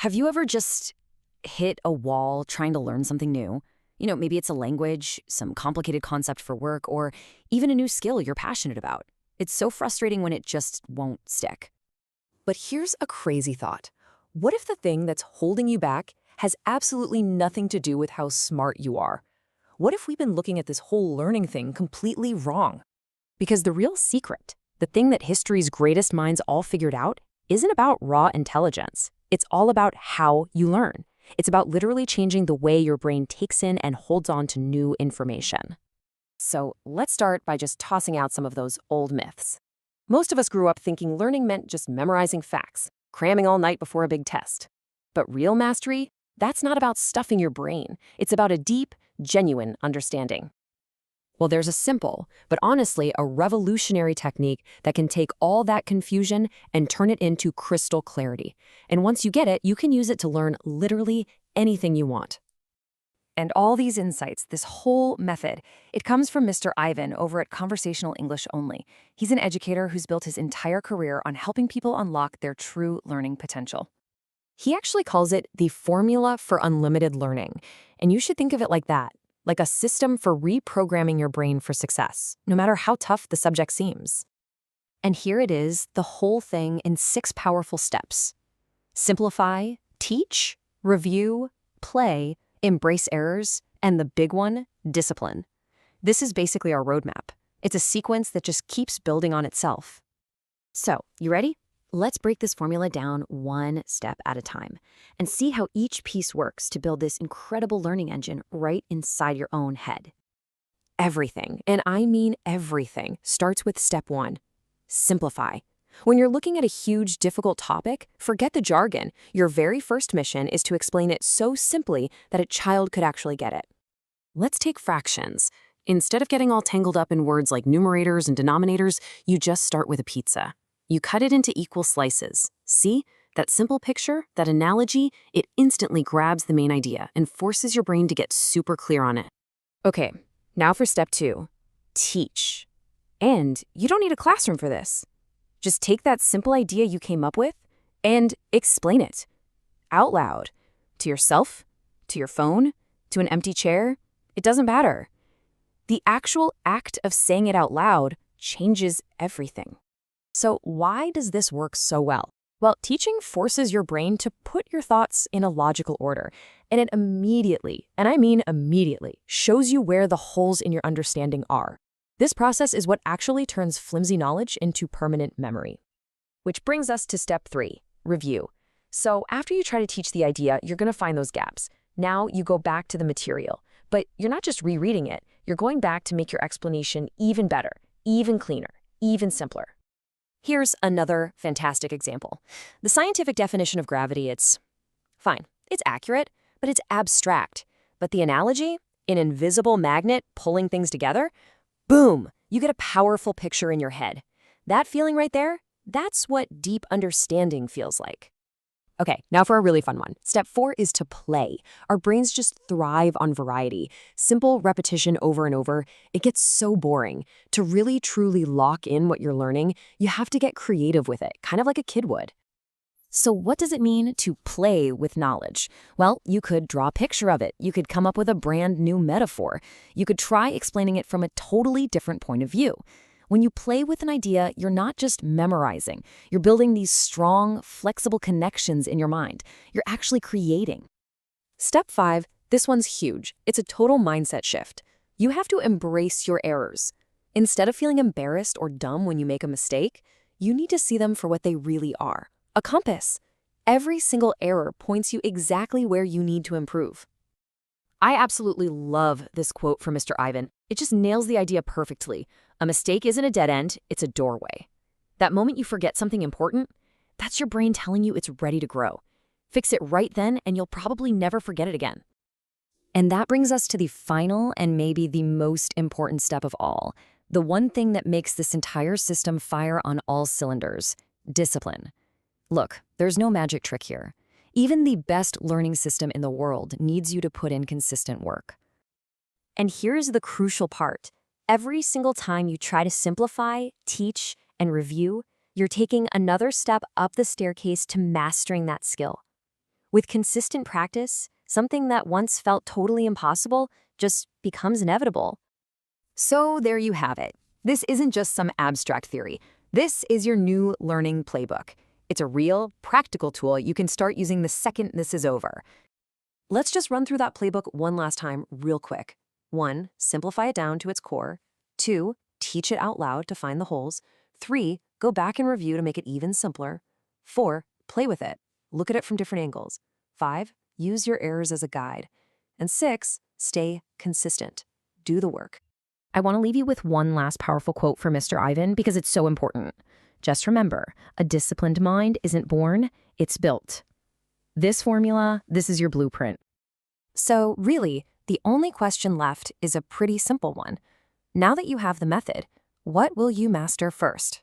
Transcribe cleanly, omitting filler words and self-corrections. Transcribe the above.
Have you ever just hit a wall trying to learn something new? Maybe it's a language, some complicated concept for work, or even a new skill you're passionate about. It's so frustrating when it just won't stick. But here's a crazy thought. What if the thing that's holding you back has absolutely nothing to do with how smart you are? What if we've been looking at this whole learning thing completely wrong? Because the real secret, the thing that history's greatest minds all figured out, isn't about raw intelligence. It's all about how you learn. It's about literally changing the way your brain takes in and holds on to new information. So let's start by just tossing out some of those old myths. Most of us grew up thinking learning meant just memorizing facts, cramming all night before a big test. But real mastery, that's not about stuffing your brain. It's about a deep, genuine understanding. Well, there's a simple, but honestly a revolutionary technique that can take all that confusion and turn it into crystal clarity. And once you get it, you can use it to learn literally anything you want. And all these insights, this whole method, it comes from Mr. Ivan over at Conversational English Only. He's an educator who's built his entire career on helping people unlock their true learning potential. He actually calls it the formula for unlimited learning. And you should think of it like that, like a system for reprogramming your brain for success, no matter how tough the subject seems. And here it is, the whole thing in 6 powerful steps. Simplify, teach, review, play, embrace errors, and the big one, discipline. This is basically our roadmap. It's a sequence that just keeps building on itself. So, you ready? Let's break this formula down one step at a time and see how each piece works to build this incredible learning engine right inside your own head. Everything, and I mean everything, starts with step 1. Simplify. When you're looking at a huge, difficult topic, forget the jargon. Your very first mission is to explain it so simply that a child could actually get it. Let's take fractions. Instead of getting all tangled up in words like numerators and denominators, you just start with a pizza. You cut it into equal slices. See? That simple picture, that analogy, it instantly grabs the main idea and forces your brain to get super clear on it. Okay, now for step 2. Teach. And you don't need a classroom for this. Just take that simple idea you came up with and explain it. Out loud. To yourself, to your phone, to an empty chair. It doesn't matter. The actual act of saying it out loud changes everything. So why does this work so well? Well, teaching forces your brain to put your thoughts in a logical order, and it immediately, and I mean immediately, shows you where the holes in your understanding are. This process is what actually turns flimsy knowledge into permanent memory. Which brings us to step 3, review. So after you try to teach the idea, you're going to find those gaps. Now you go back to the material, but you're not just rereading it, you're going back to make your explanation even better, even cleaner, even simpler. Here's another fantastic example. The scientific definition of gravity, it's fine. It's accurate, but it's abstract. But the analogy, an invisible magnet pulling things together, boom, you get a powerful picture in your head. That feeling right there, that's what deep understanding feels like. Okay, now for a really fun one. Step 4 is to play. Our brains just thrive on variety. Simple repetition over and over. It gets so boring. To really truly lock in what you're learning, you have to get creative with it, kind of like a kid would. So what does it mean to play with knowledge? Well, you could draw a picture of it. You could come up with a brand new metaphor. You could try explaining it from a totally different point of view. When you play with an idea, you're not just memorizing. You're building these strong, flexible connections in your mind. You're actually creating. Step 5, this one's huge. It's a total mindset shift. You have to embrace your errors. Instead of feeling embarrassed or dumb when you make a mistake, you need to see them for what they really are. A compass. Every single error points you exactly where you need to improve. I absolutely love this quote from Mr. Ivan. It just nails the idea perfectly. A mistake isn't a dead end, it's a doorway. That moment you forget something important, that's your brain telling you it's ready to grow. Fix it right then, and you'll probably never forget it again. And that brings us to the final and maybe the most important step of all, the one thing that makes this entire system fire on all cylinders: discipline. Look, there's no magic trick here. Even the best learning system in the world needs you to put in consistent work. And here's the crucial part. Every single time you try to simplify, teach, and review, you're taking another step up the staircase to mastering that skill. With consistent practice, something that once felt totally impossible just becomes inevitable. So there you have it. This isn't just some abstract theory. This is your new learning playbook. It's a real, practical tool you can start using the second this is over. Let's just run through that playbook one last time real quick. 1. Simplify it down to its core. 2. Teach it out loud to find the holes. 3. Go back and review to make it even simpler. 4. Play with it. Look at it from different angles. 5. Use your errors as a guide. And 6. Stay consistent. Do the work. I want to leave you with one last powerful quote from Mr. Ivan because it's so important. Just remember, a disciplined mind isn't born, it's built. This formula, this is your blueprint. So really, the only question left is a pretty simple one. Now that you have the method, what will you master first?